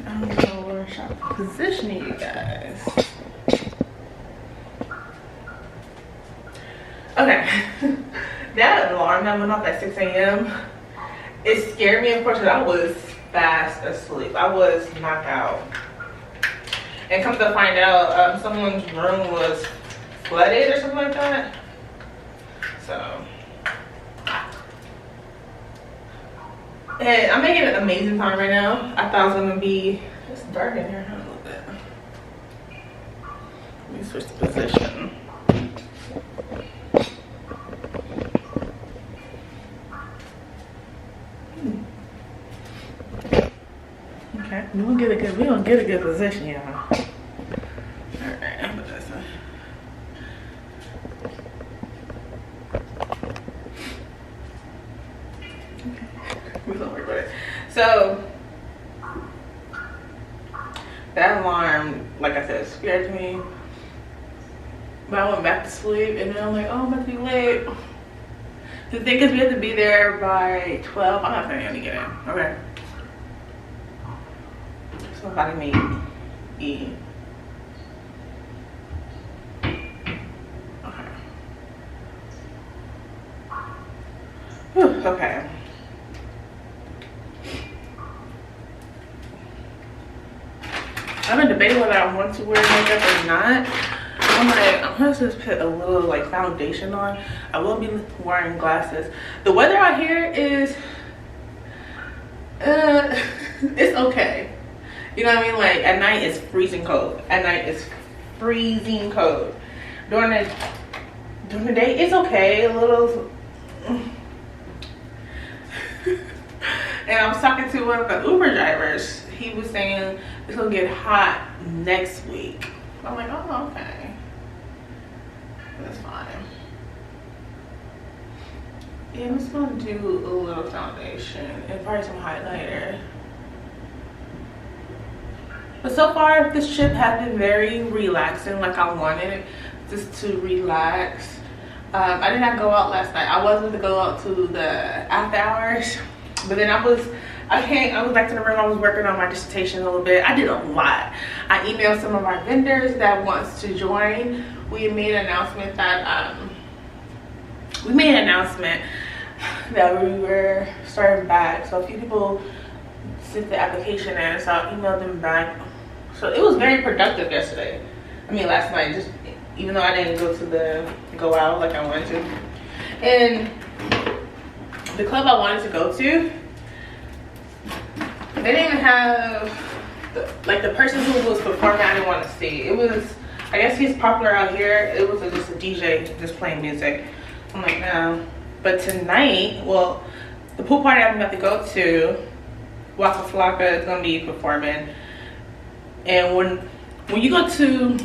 I don't know where I'm positioning you guys. Okay. That alarm that went off at 6 a.m. it scared me, of course, because I was fast asleep. I was knocked out. And come to find out, someone's room was flooded or something like that. So, and I'm making an amazing time right now. I thought I was gonna be, it's dark in here, huh, a little bit. Let me switch the position. Okay, we're gonna get a good position, y'all. Alright, I'm gonna this one. Okay, we're gonna work with it. So that alarm, like I said, scared me. But I went back to sleep and then I'm like, oh, I'm about to be late. The thing is we have to be there by 12. I'm not planning to get in, okay? So I'm about to make eat. Okay. Whew, okay. I've been debating whether I want to wear makeup or not. I'm like, I'm gonna just put a little like foundation on. I will be wearing glasses. The weather out here is, it's okay. You know what I mean? Like at night it's freezing cold. At night it's freezing cold. During the day it's okay, a little. And I was talking to one of the Uber drivers. He was saying it's gonna get hot next week. I'm like, oh, okay. That's fine. Yeah, I'm just gonna do a little foundation and probably some highlighter. But so far, this trip has been very relaxing, like I wanted it, just to relax. I did not go out last night. I was going to go out to the after hours, but then I was back to the room. I was working on my dissertation a little bit. I did a lot. I emailed some of our vendors that wants to join. We made an announcement that we were starting back. So a few people sent the application in, so I emailed them back. So it was very productive yesterday. I mean last night, just even though I didn't go out like I wanted to. And the club I wanted to go to, they didn't even have the person who was performing. I didn't want to see. It was, I guess he's popular out here. It was just a DJ just playing music. I'm like, no. But tonight, well, the pool party I'm about to go to, Waka Flocka is gonna be performing. And when you go to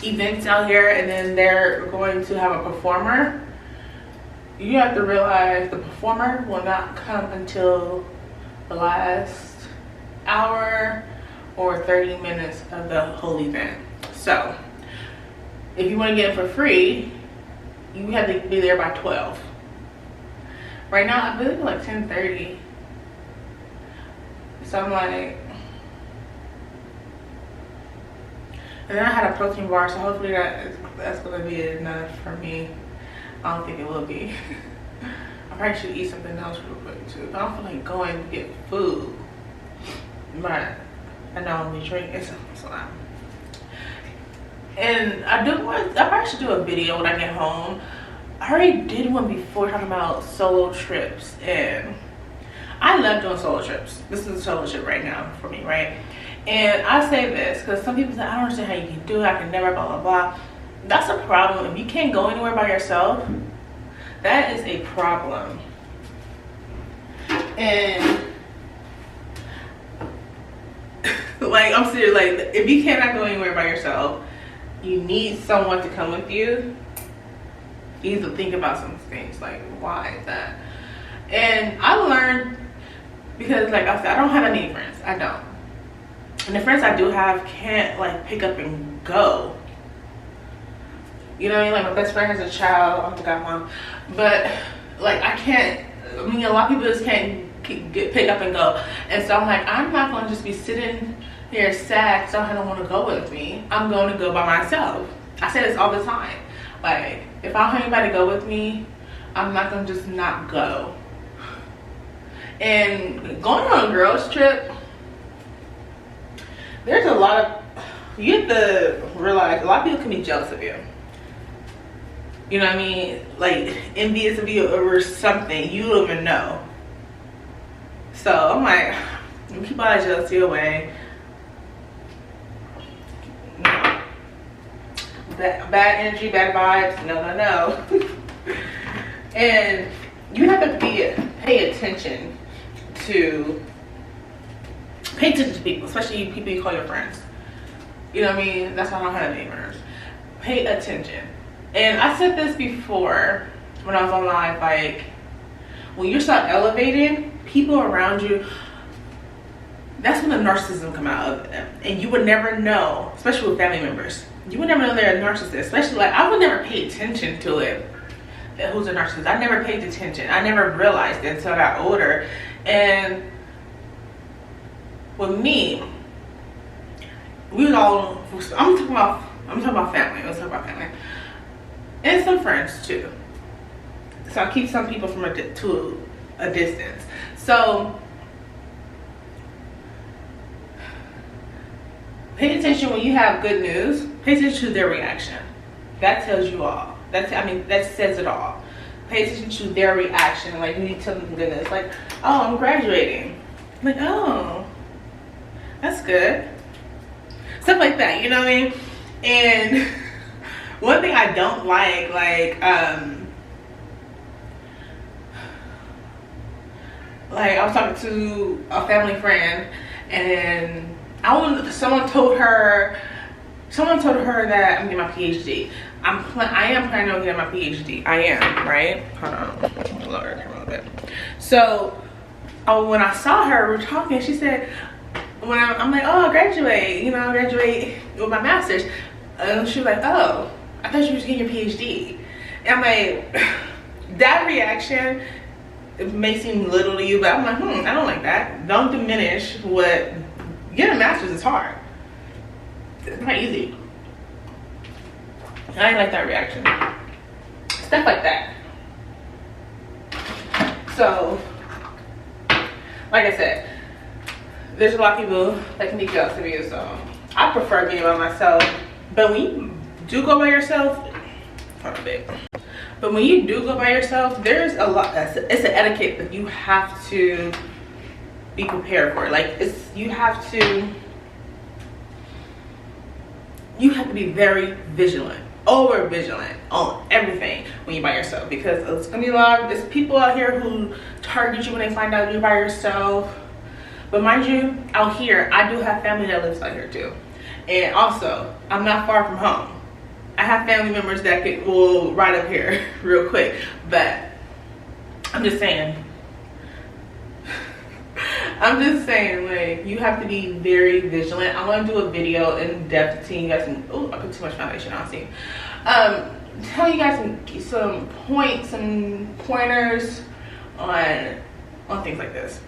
events out here and then they're going to have a performer, you have to realize the performer will not come until the last hour or 30 minutes of the whole event. So if you want to get it for free, you have to be there by 12. Right now I believe it's like 10:30. So I'm like, and then I had a protein bar, so hopefully that's gonna be enough for me. I don't think it will be. I probably should eat something else real quick too. I don't feel like going to get food, but I know I'm gonna drink. It's a lot. And I probably should do a video when I get home. I already did one before talking about solo trips, and I love doing solo trips. This is a solo trip right now for me, right? And I say this because some people say, I don't understand how you can do it, I can never, blah, blah, blah. That's a problem. If you can't go anywhere by yourself, that is a problem. And like, I'm serious, like, if you cannot go anywhere by yourself, you need someone to come with you. You need to think about some things, like, why is that? And I learned, because like I said, I don't have any friends. I don't. And the friends I do have can't like pick up and go. You know what I mean? Like my best friend has a child. I forgot mom. But like I can't, I mean a lot of people just can't pick up and go. And so I'm like, I'm not gonna just be sitting here sad because I don't want to go with me. I'm going to go by myself. I say this all the time. Like, if I don't have anybody to go with me, I'm not gonna just not go. And going on a girls trip, there's a lot of, you have to realize a lot of people can be jealous of you. You know what I mean? Like envious of you over something you don't even know. So I'm like, keep all that jealousy away. No. Bad energy, bad vibes, no. And you have to pay attention to people, especially people you call your friends. You know what I mean? That's why I don't have any friends. Pay attention. And I said this before when I was on live, like when you start elevating, people around you, that's when the narcissism come out of them. And you would never know, especially with family members. You would never know they're a narcissist. Especially like, I would never pay attention to it. Who's a narcissist? I never paid attention. I never realized it until I got older. And with me, we was all, I'm talking about family. Let's talk about family. And some friends too. So I keep some people from to a distance. So pay attention when you have good news. Pay attention to their reaction. That tells you all. That says it all. Pay attention to their reaction. Like when you tell them goodness, like, oh, I'm graduating. I'm like, oh, that's good. Stuff like that, you know what I mean? And one thing I don't like I was talking to a family friend, and someone told her that I'm getting my PhD. I am planning on getting my PhD. I am, right? Hold on, lower the camera a little bit. So when I saw her, we were talking, she said, when I'm like, oh, I graduate with my master's. And she was like, oh, I thought you were getting your PhD. And I'm like, that reaction, it may seem little to you, but I'm like, I don't like that. Don't diminish what, getting a master's is hard. It's not easy. I didn't like that reaction. Stuff like that. So, like I said, there's a lot of people that can be jealous of you, so I prefer being by myself. But when you do go by yourself, hold on a bit. But when you do go by yourself, there's a lot. It's an etiquette that you have to be prepared for. Like you have to be very vigilant, over vigilant on everything when you're by yourself, because it's gonna be a lot of there's people out here who target you when they find out you're by yourself. But mind you, out here, I do have family that lives out here too. And also, I'm not far from home. I have family members that will ride up here real quick. But I'm just saying, like, you have to be very vigilant. I want to do a video in depth to you guys. Oh, I put too much foundation on. See, tell you guys some pointers on things like this.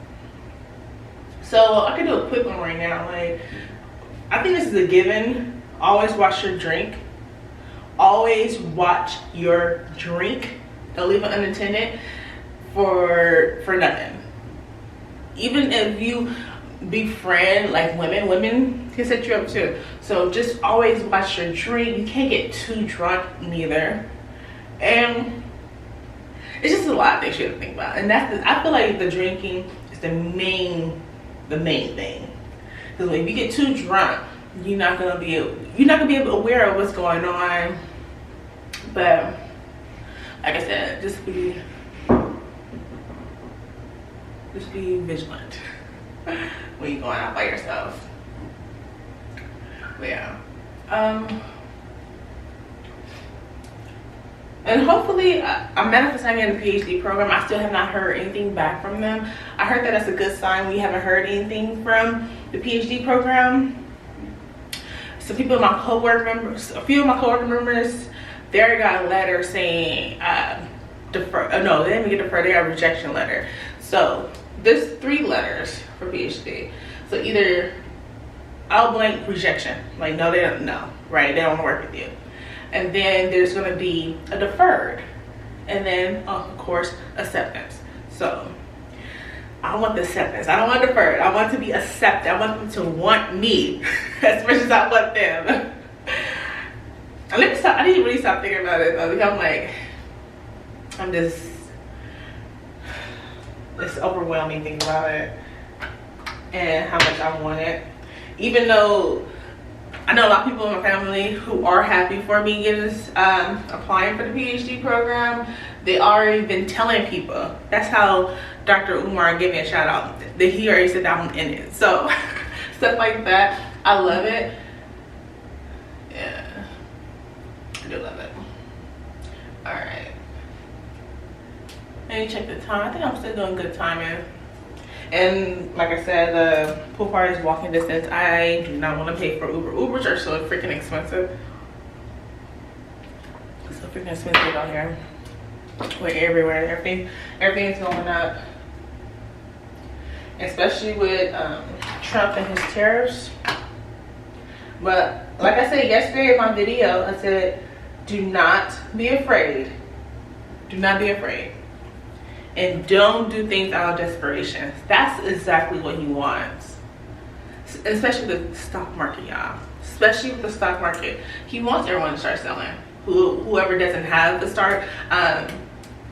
So I can do a quick one right now. Like, I think this is a given. Always watch your drink. Always watch your drink. Don't leave it unattended for nothing. Even if you befriend like women can set you up too. So just always watch your drink. You can't get too drunk neither. And it's just a lot of things you have to think about. And I feel like the drinking is the main thing. Because if you get too drunk, you're not gonna be aware of what's going on. But like I said, just be vigilant when you're going out by yourself. But yeah, and hopefully I'm manifesting in the PhD program. I still have not heard anything back from them. I heard that that's a good sign. We haven't heard anything from the PhD program. Some people, a few of my coworker members, they already got a letter saying defer. No, they didn't get deferred. They got a rejection letter. So there's 3 letters for PhD. So either I'll blank rejection, like no, they don't know, right? They don't want to work with you. And then there's going to be a deferred, and then of course acceptance. So I want the acceptance. I don't want deferred. I want to be accepted. I want them to want me as much as I want them. I need to really stop thinking about it though, because I'm just, it's overwhelming thinking about it and how much I want it. Even though I know a lot of people in my family who are happy for me getting applying for the PhD program. They already been telling people. That's how Dr. Umar gave me a shout out. That he already said that I'm in it. So stuff like that, I love it. Yeah, I do love it. All right. Let me check the time. I think I'm still doing good timing. And like I said, the pool party is walking distance. I do not want to pay for Uber. Ubers are so freaking expensive. It's so freaking expensive out here. Like everywhere. Everything's going up. Especially with Trump and his tariffs. But like I said yesterday in my video, I said, do not be afraid. Do not be afraid. And don't do things out of desperation. That's exactly what he wants. Especially with the stock market, y'all. Especially with the stock market. He wants everyone to start selling. Whoever doesn't have the start,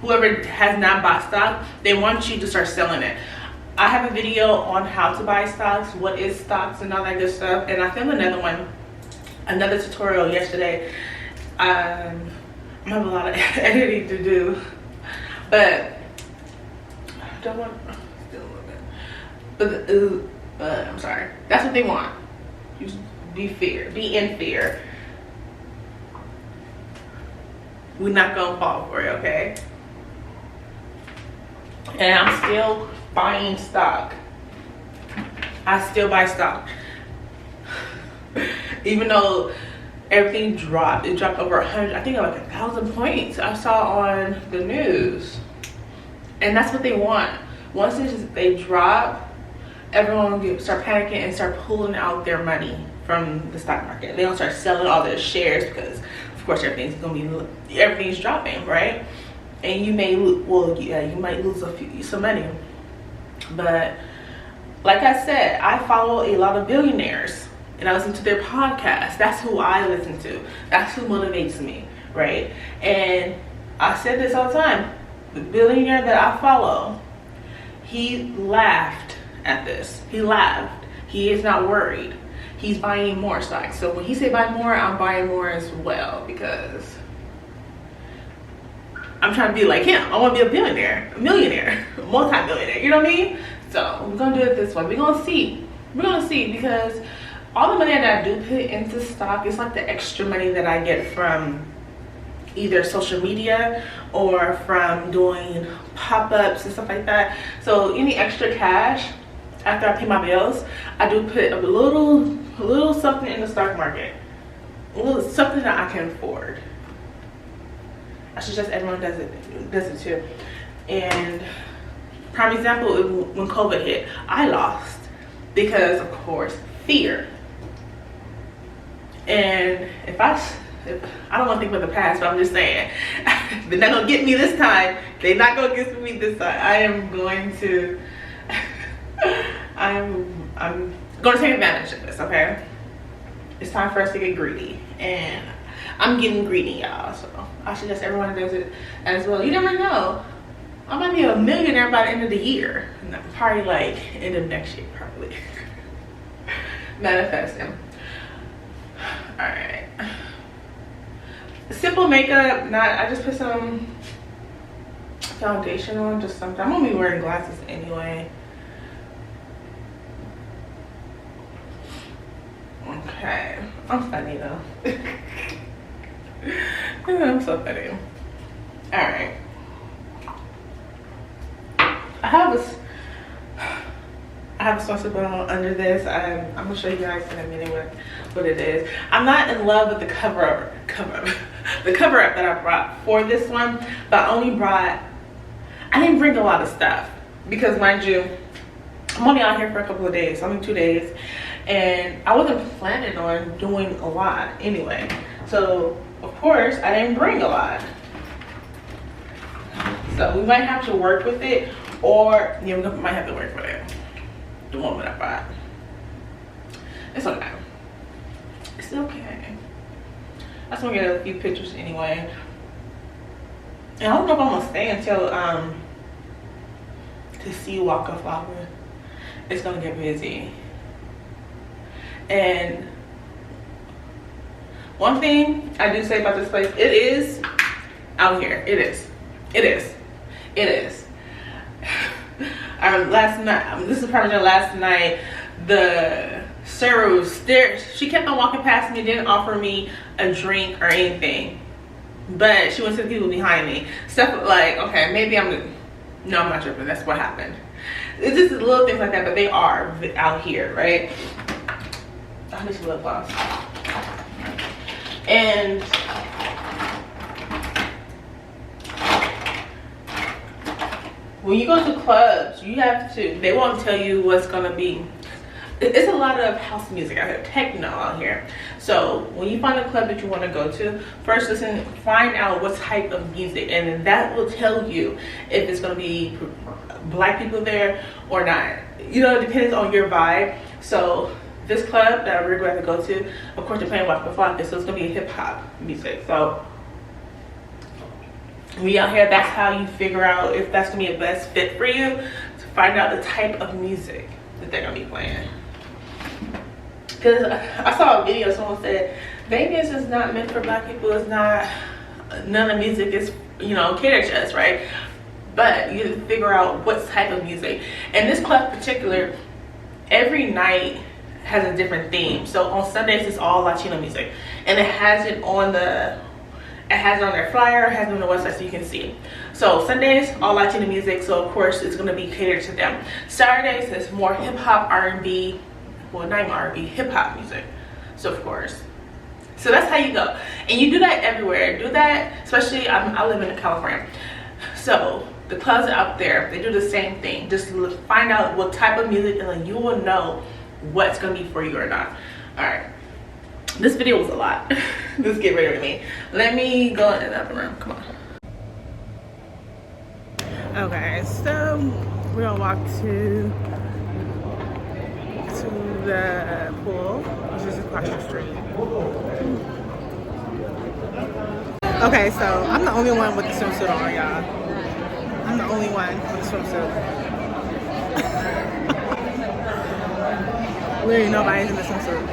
whoever has not bought stock, they want you to start selling it. I have a video on how to buy stocks, what is stocks and all that good stuff. And I filmed another tutorial yesterday. I have a lot of editing to do. But don't want still a little bit, but I'm sorry. That's what they want. You be in fear. We're not gonna fall for it, okay? And I'm still buying stock. I still buy stock, even though everything dropped. It dropped over 100. I think like 1,000 points. I saw on the news. And that's what they want. Once they drop, everyone will start panicking and start pulling out their money from the stock market. They don't start selling all their shares because, of course, everything's dropping, right? And you may, you might lose some money. But like I said, I follow a lot of billionaires and I listen to their podcasts. That's who I listen to. That's who motivates me, right? And I said this all the time. The billionaire that I follow, he laughed at this. He laughed. He is not worried. He's buying more stocks. So when he say buy more, I'm buying more as well because I'm trying to be like him. I want to be a billionaire, a millionaire, a multi-millionaire. You know what I mean? So we're gonna do it this way. We're gonna see. We're gonna see because all the money that I do put into stock is like the extra money that I get from either social media or from doing pop-ups and stuff like that. So any extra cash after I pay my bills, I do put a little something in the stock market, a little something that I can afford. I suggest everyone does it too. And prime example, when COVID hit, I lost because of course fear. And if I don't want to think about the past, but I'm just saying, they're not gonna get me this time. They're not gonna get me this time. I'm going to take advantage of this, okay? It's time for us to get greedy. And I'm getting greedy, y'all. So I suggest everyone does it as well. You never know. I might be a millionaire by the end of the year. Probably like end of next year, probably. Manifesting. Alright. Simple makeup, I just put some foundation on, just something. I'm gonna be wearing glasses anyway. Okay, I'm funny though. I'm so funny. All right, I have a swimsuit on under this. I'm gonna show you guys in a minute what it is. I'm not in love with the cover up that I brought for this one, but I didn't bring a lot of stuff because, mind you, I'm only out here for a couple of days, only 2 days, and I wasn't planning on doing a lot anyway. So of course I didn't bring a lot. So we might have to work with it, or yeah, we might have to work with it. The one that I bought. It's okay. It's okay. I just want to get a few pictures anyway. And I don't know if I'm gonna stay until to see Waka Flocka. It's gonna get busy. And one thing I do say about this place, it is out here. It is. It is. It is. Our last night, this is probably the last night, the server was there. She kept on walking past me, didn't offer me a drink or anything. But she went to the people behind me. Stuff like, okay, maybe I'm not tripping. That's what happened. It's just little things like that, but they are out here, right? I need some lip gloss. And when you go to clubs, you have to, they won't tell you what's gonna be. It's a lot of house music out here, techno out here. So when you find a club that you want to go to, first listen, find out what type of music, and then that will tell you if it's going to be black people there or not. You know, it depends on your vibe. So this club that we're going to go to, of course they're playing Waka Flocka, so it's going to be hip hop music. So we out here, that's how you figure out if that's going to be a best fit for you, to find out the type of music that they're going to be playing. Because I saw a video, someone said Vegas is not meant for black people. It's not, none of the music is, you know, catered to us, right? But you have to figure out what type of music. And this club in particular, every night has a different theme. So on Sundays it's all Latino music, and it has it on the, it has it on their flyer, it has it on the website so you can see. So Sundays, all Latino music, so of course it's going to be catered to them. Saturdays is more hip hop, R&B. Well, not even R&B, hip hop music. So of course, so that's how you go, and you do that everywhere. Do that, especially I live in California, so the clubs out there, they do the same thing. Just find out what type of music, and then you will know what's gonna be for you or not. All right, this video was a lot. Let's get ready with me. Let me go in the other room. Come on. Okay, so we're gonna walk to the pool, which is across the street. Okay, so I'm the only one with the swimsuit on, y'all. I'm the only one with the swimsuit. Literally nobody's in the swimsuit.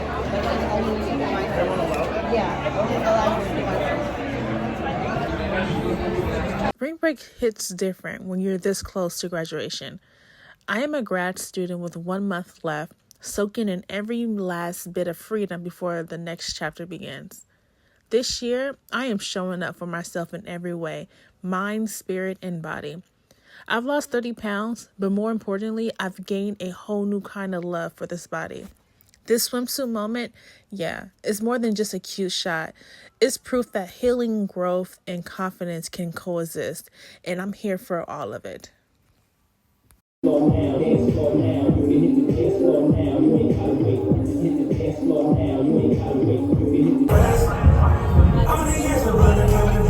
Spring break hits different when you're this close to graduation. I am a grad student with 1 month left, soaking in every last bit of freedom before the next chapter begins. This year, I am showing up for myself in every way, mind, spirit, and body. I've lost 30 pounds, but more importantly, I've gained a whole new kind of love for this body. This swimsuit moment, yeah, it's more than just a cute shot. It's proof that healing, growth, and confidence can coexist, and I'm here for all of it. Slow now, dance slow now, you can hit the dance slow now, you ain't gotta wait. Hit the dance slow now, you ain't gotta wait. You can hit the dance slow now. I'm gonna use the run and come to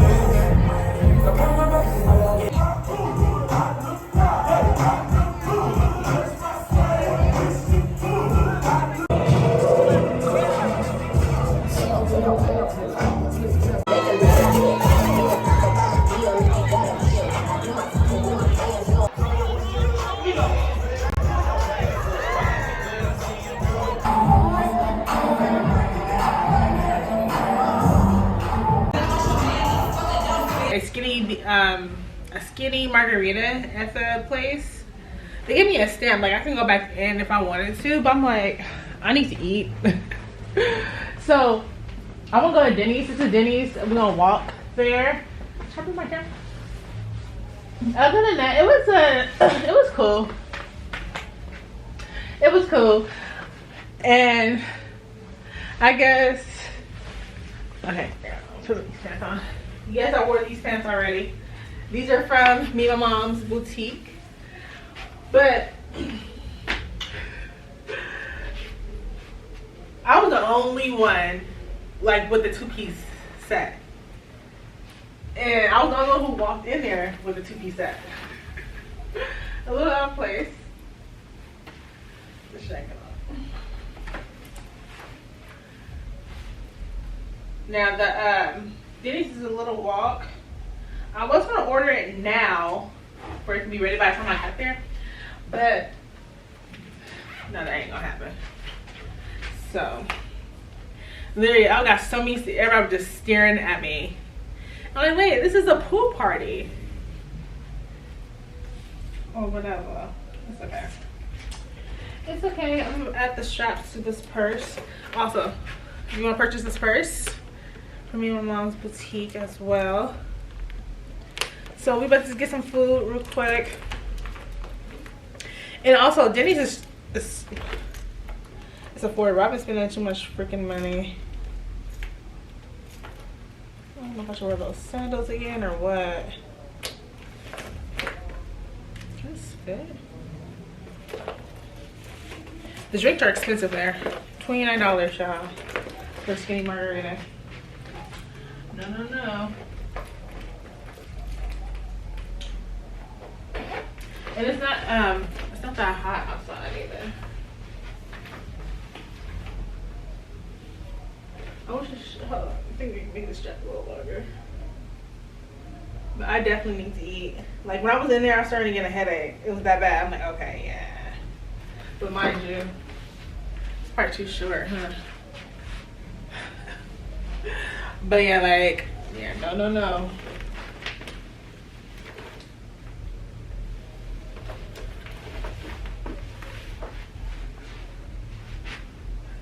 a skinny margarita at the place. They gave me a stamp, like I can go back in if I wanted to, but I'm like, I need to eat. So I want to go to Denny's. It's a Denny's. We're gonna walk there. Should I put my camera? Other than that, it was cool. It was cool. And I guess, okay, put these pants on. Yes, I wore these pants already. These are from me and my mom's boutique. But only one like with the 2-piece set. And I was the only one who walked in there with a 2-piece set. A little out of place. Let's check it out. Now the Denny's is a little walk. I was gonna order it now for it to be ready by the time I got there, but no, that ain't gonna happen. So literally, I got so many. Everybody was just staring at me. I'm like, wait, this is a pool party. Or whatever. It's okay. It's okay. I'm at the straps to this purse. Also, if you want to purchase this purse from me and my mom's boutique as well. So we about to get some food real quick. And also, Denny's is it's affordable. I've been spending too much freaking money. I don't know if I should wear those sandals again or what. Can this fit? The drinks are expensive there. $29, y'all, for a skinny margarita. No, no, no. And it's not that hot outside either. I wish hold on. I think we can make this strap a little longer. But I definitely need to eat. Like when I was in there, I started to get a headache. It was that bad. I'm like, okay, yeah. But mind you, it's part too short, huh? But yeah, like, yeah, no, no, no.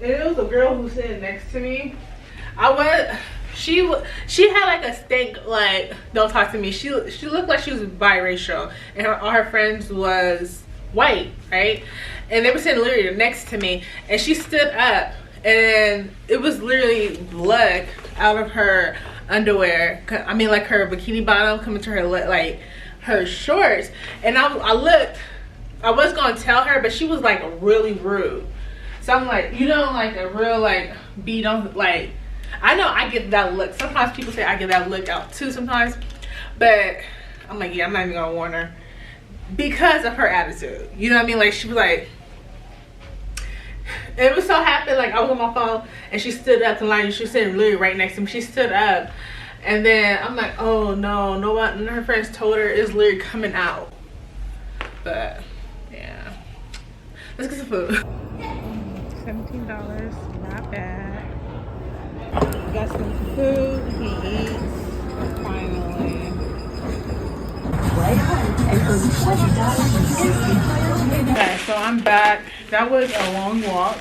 And it was a girl who was sitting next to me. She had like a stink, like, don't talk to me. She looked like she was biracial, and all her friends was white, right? And they were sitting literally next to me, and she stood up, and it was literally blood out of her underwear. I mean, like her bikini bottom coming to her, like her shorts. And I looked. I was gonna tell her, but she was like really rude. So I'm like, you know, like a real like beat on, like, I know I get that look. Sometimes people say I get that look out too sometimes, but I'm like, yeah, I'm not even gonna warn her because of her attitude. You know what I mean? Like she was like, it was so happy. Like I was on my phone and she stood up to line. She was sitting literally right next to me. She stood up, and then I'm like, oh no, no one. And her friends told her it's literally coming out. But yeah, let's get some food. $17, not bad. Got some food, he eats, finally. Okay, so I'm back. That was a long walk.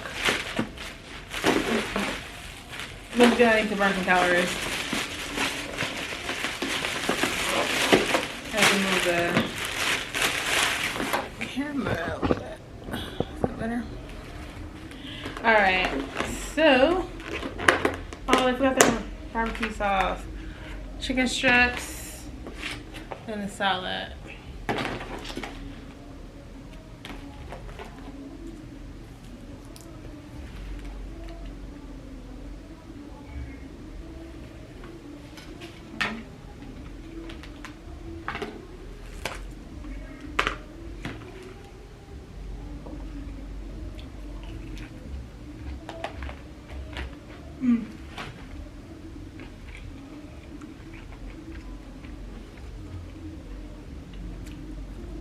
Looks good, I need to burn some calories. Have to move the camera a little bit. Is that better? Alright, so oh, I forgot the barbecue sauce, chicken strips, and a salad.